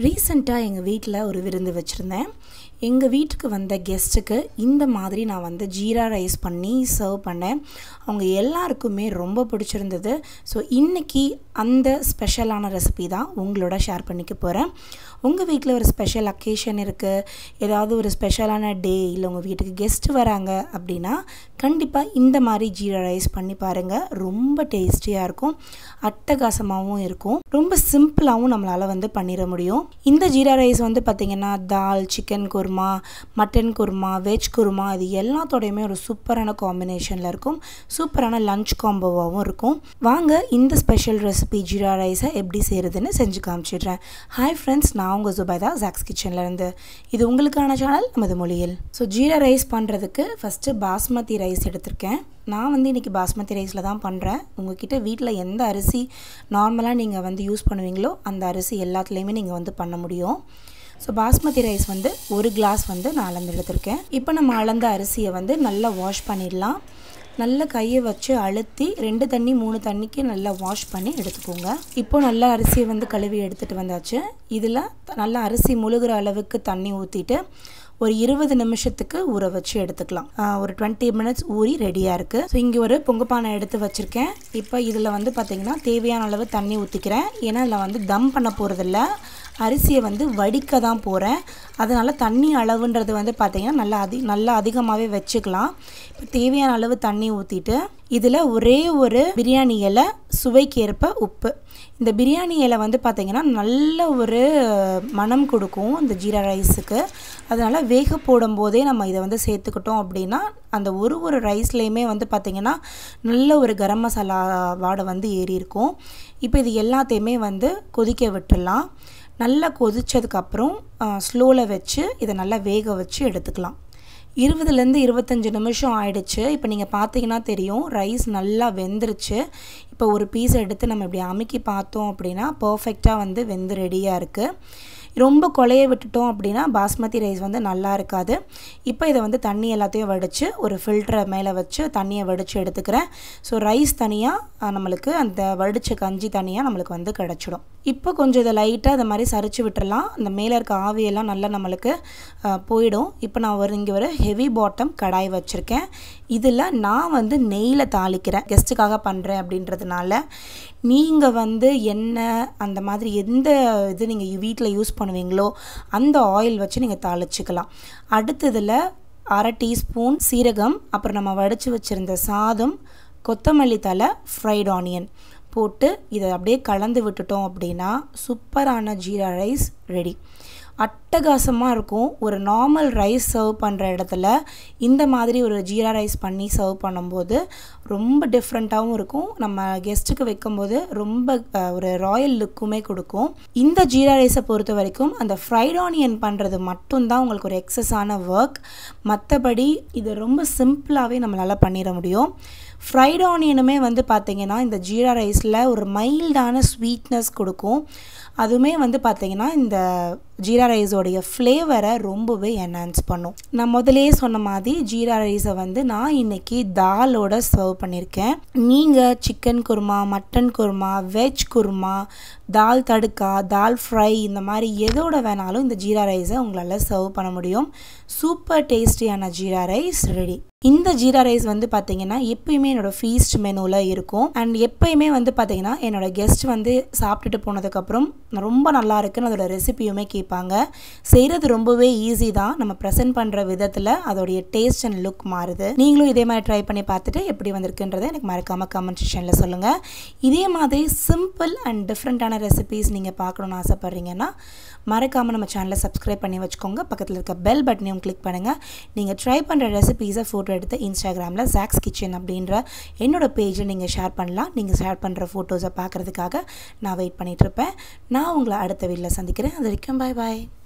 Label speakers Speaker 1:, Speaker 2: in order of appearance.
Speaker 1: ரீசெண்டா எங்க வீட்ல ஒரு விருந்து வச்சிருந்தேன். எங்க வீட்டுக்கு வந்த கெஸ்ட்டுக்கு இந்த மாதிரி நான் வந்து ஜீரா ரைஸ் பண்ணி சர்வ் பண்ணேன். அவங்க எல்லாருக்குமே ரொம்ப பிடிச்சிருந்தது. ஸோ இன்னைக்கு அந்த ஸ்பெஷலான ரெசிபி தான் உங்களோட ஷேர் பண்ணிக்க போகிறேன். உங்கள் வீட்டில் ஒரு ஸ்பெஷல் அக்கேஷன் இருக்குது, ஏதாவது ஒரு ஸ்பெஷலான டே, இல்லை உங்கள் வீட்டுக்கு கெஸ்ட்டு வராங்க அப்படின்னா கண்டிப்பாக இந்த மாதிரி ஜீரா ரைஸ் பண்ணி பாருங்கள். ரொம்ப டேஸ்டியாக இருக்கும், அட்டகாசமாகவும் இருக்கும், ரொம்ப சிம்பிளாகவும் நம்மளால் வந்து பண்ணிட முடியும். இந்த ஜீரா ரைஸ் வந்து பார்த்திங்கன்னா dal, chicken kurma, mutton kurma, veg kurma இது எல்லாத்தோடையுமே ஒரு சூப்பரான காம்பினேஷனில் இருக்கும். சூப்பரான லஞ்ச் காம்போவாகவும் இருக்கும். வாங்க இந்த ஸ்பெஷல் ரெசிபி ஜீரா ரைஸை எப்படி செய்கிறதுன்னு செஞ்சு காமிச்சிடுறேன். ஹாய் ஃப்ரெண்ட்ஸ், நான் உங்கள் ஜுபைதா ஜாக்ஸ் கிச்சன்லேருந்து. இது உங்களுக்கான சேனல் நமது மொழியில். ஸோ ஜீரா ரைஸ் பண்ணுறதுக்கு ஃபஸ்ட்டு பாஸ்மதி ரைஸ் எடுத்திருக்கேன். நான் வந்து இன்றைக்கி பாஸ்மதி ரைஸில் தான் பண்ணுறேன். உங்கள்கிட்ட வீட்டில் எந்த அரிசி நார்மலாக நீங்கள் வந்து யூஸ் பண்ணுவீங்களோ அந்த அரிசி எல்லாத்துலேயுமே நீங்கள் வந்து பண்ண முடியும். ஸோ பாஸ்மதி ரைஸ் வந்து ஒரு கிளாஸ் வந்து நான் அளந்து எடுத்திருக்கேன். இப்போ நம்ம அளந்த அரிசியை வந்து நல்லா வாஷ் பண்ணிடலாம். நல்லா கையை வச்சு அழுத்தி 2 தண்ணி 3 தண்ணிக்கு நல்லா வாஷ் பண்ணி எடுத்துக்கோங்க. இப்போது நல்லா அரிசியை வந்து கழுவி எடுத்துகிட்டு வந்தாச்சு. இதில் நல்லா அரிசி முழுகிற அளவுக்கு தண்ணி ஊற்றிட்டு ஒரு 20 நிமிஷத்துக்கு ஊற வச்சு எடுத்துக்கலாம். ஒரு 20 மினிட்ஸ் ஊறி ரெடியாக இருக்குது. ஸோ இங்கே ஒரு பொங்கப்பானை எடுத்து வச்சுருக்கேன். இப்போ இதில் வந்து பார்த்திங்கன்னா தேவையான அளவு தண்ணி ஊற்றிக்கிறேன். ஏன்னா இதில் வந்து தம் பண்ண போகிறதில்ல, அரிசியை வந்து வடிக்க தான் போகிறேன். அதனால் தண்ணி அளவுன்றது வந்து பார்த்திங்கன்னா நல்லா அதிகமாகவே வச்சுக்கலாம். இப்போ தேவையான அளவு தண்ணி ஊற்றிட்டு இதில் ஒரே ஒரு பிரியாணி இலை, சுவைக்கேற்ப உப்பு. இந்த பிரியாணி இலை வந்து பார்த்திங்கன்னா நல்ல ஒரு மனம் கொடுக்கும் இந்த ஜீரா ரைஸுக்கு. அதனால் வேக போடும் போதே நம்ம இதை வந்து சேர்த்துக்கிட்டோம் அப்படின்னா அந்த ஒரு ரைஸ்லேயுமே வந்து பார்த்திங்கன்னா நல்ல ஒரு கரம் மசாலா வாடை வந்து ஏறி இருக்கும். இப்போ இது எல்லாத்தையுமே வந்து கொதிக்க விட்டுடலாம். நல்லா கொதித்ததுக்கப்புறம் ஸ்லோவில் வச்சு இதை நல்லா வேக வச்சு எடுத்துக்கலாம். 20லேருந்து 25 நிமிஷம் ஆயிடுச்சு. இப்போ நீங்கள் பார்த்தீங்கன்னா தெரியும் ரைஸ் நல்லா வெந்துருச்சு. இப்போ ஒரு பீஸ் எடுத்து நம்ம இப்படி அமுக்கி பார்த்தோம் அப்படின்னா பர்ஃபெக்டாக வந்து வெந்து ரெடியாக இருக்குது. ரொம்ப கொலைய விட்டுட்டோம் அப்படின்னா பாஸ்மதி ரைஸ் வந்து நல்லா இருக்காது. இப்போ இதை வந்து தண்ணி எல்லாத்தையும் வடித்து ஒரு ஃபில்டரை மேலே வச்சு தண்ணியை வடித்து எடுத்துக்கிறேன். ஸோ ரைஸ் தனியாக நம்மளுக்கு, அந்த வடித்த கஞ்சி தனியாக நம்மளுக்கு வந்து கிடச்சிடும். இப்போ கொஞ்சம் இதை லைட்டாக இந்த மாதிரி சரிச்சு விட்டுடலாம். அந்த மேலே இருக்க ஆவியெல்லாம் நல்லா நம்மளுக்கு போயிடும். இப்போ நான் இங்கே ஒரு ஹெவி பாட்டம் கடாய் வச்சுருக்கேன். இதில் நான் வந்து நெய்யில் தாளிக்கிறேன், கெஸ்ட்டுக்காக பண்ணுறேன் அப்படின்றதுனால. நீங்கள் வந்து எண்ணெய் அந்த மாதிரி எந்த இது நீங்கள் வீட்டில் யூஸ் பண்ணுவீங்களோ அந்த ஆயில் வச்சு நீங்கள் தாளிச்சிக்கலாம். அடுத்ததில் 1/2 டீஸ்பூன் சீரகம், அப்புறம் நம்ம வடித்து வச்சுருந்த சாதம், கொத்தமல்லி தழை, ஃப்ரைட் ஆனியன் போட்டு இதை அப்படியே கலந்து விட்டுட்டோம் அப்படின்னா சூப்பரான ஜீரா ரைஸ் ரெடி. அட்டகாசமாக இருக்கும். ஒரு நார்மல் ரைஸ் சர்வ் பண்ணுற இடத்துல இந்த மாதிரி ஒரு ஜீரா ரைஸ் பண்ணி சர்வ் பண்ணும்போது ரொம்ப டிஃப்ரெண்ட்டாகவும் இருக்கும். நம்ம கெஸ்ட்டுக்கு வைக்கும்போது ரொம்ப ஒரு ராயல் லுக்குமே கொடுக்கும். இந்த ஜீரா ரைஸை பொறுத்த வரைக்கும் அந்த ஃப்ரைட் ஆனியன் பண்ணுறது மட்டும்தான் உங்களுக்கு ஒரு எக்ஸஸான ஒர்க். மற்றபடி இது ரொம்ப சிம்பிளாகவே நம்மளால் பண்ணிட முடியும். ஃப்ரைட் ஆனியனுமே வந்து பார்த்திங்கன்னா இந்த ஜீரா ரைஸில் ஒரு மைல்டான ஸ்வீட்னஸ் கொடுக்கும். அதுவுமே வந்து பார்த்திங்கன்னா இந்த ஜீரா ரைஸோடைய ஃப்ளேவரை ரொம்பவே என்ஹான்ஸ் பண்ணும். நான் முதலே சொன்ன மாதிரி ஜீரா ரைஸை வந்து நான் இன்றைக்கி தாலோட சர்வ் பண்ணியிருக்கேன். நீங்கள் chicken kurma, mutton kurma, veg kurma, dal tadka, dal fry இந்த மாதிரி எதோட வேணாலும் இந்த ஜீரா ரைஸை உங்களால் சர்வ் பண்ண முடியும். சூப்பர் டேஸ்டியான ஜீரா ரைஸ் ரெடி. இந்த ஜீரா ரைஸ் வந்து பார்த்திங்கன்னா எப்பயுமே என்னோடய ஃபீஸ்ட் மெனுவில் இருக்கும். அண்ட் எப்பயுமே வந்து பார்த்திங்கன்னா என்னோடய கெஸ்ட் வந்து சாப்பிட்டுட்டு போனதுக்கப்புறம் ரொம்ப நல்லா இருக்குன்னு அதோட ரெசிபியுமே கேட்பாங்க. செய்கிறது ரொம்பவே ஈஸி தான். நம்ம ப்ரெசென்ட் பண்ணுற விதத்தில் அதோடைய டேஸ்ட் அண்ட் லுக் மாறுது. நீங்களும் இதே மாதிரி ட்ரை பண்ணி பார்த்துட்டு எப்படி வந்திருக்குன்றதை எனக்கு மறக்காமல் கமெண்ட் செக்ஷனில் சொல்லுங்கள். இதே மாதிரி சிம்பிள் அண்ட் டிஃப்ரெண்ட்டான ரெசிபீஸ் நீங்கள் பார்க்கணுன்னு ஆசைப்பட்றீங்கன்னா மறக்காமல் நம்ம சேனலை சப்ஸ்கிரைப் பண்ணி வச்சுக்கோங்க. பக்கத்தில் இருக்க பெல் பட்டனையும் கிளிக் பண்ணுங்கள். நீங்கள் ட்ரை பண்ணுற ரெசிபீஸை ஃபோட்டோ எடுத்து இன்ஸ்டாகிராமில் ஜாக்ஸ் கிச்சன் அப்படின்ற என்னோடய பேஜில் நீங்கள் ஷேர் பண்ணலாம். நீங்கள் ஷேர் பண்ணுற ஃபோட்டோஸை பார்க்குறதுக்காக நான் வெயிட் பண்ணிகிட்ருப்பேன். நான் உங்களை அடுத்த வீடியோவில் சந்திக்கிறேன். அது வரைக்கும் பாய் பாய்.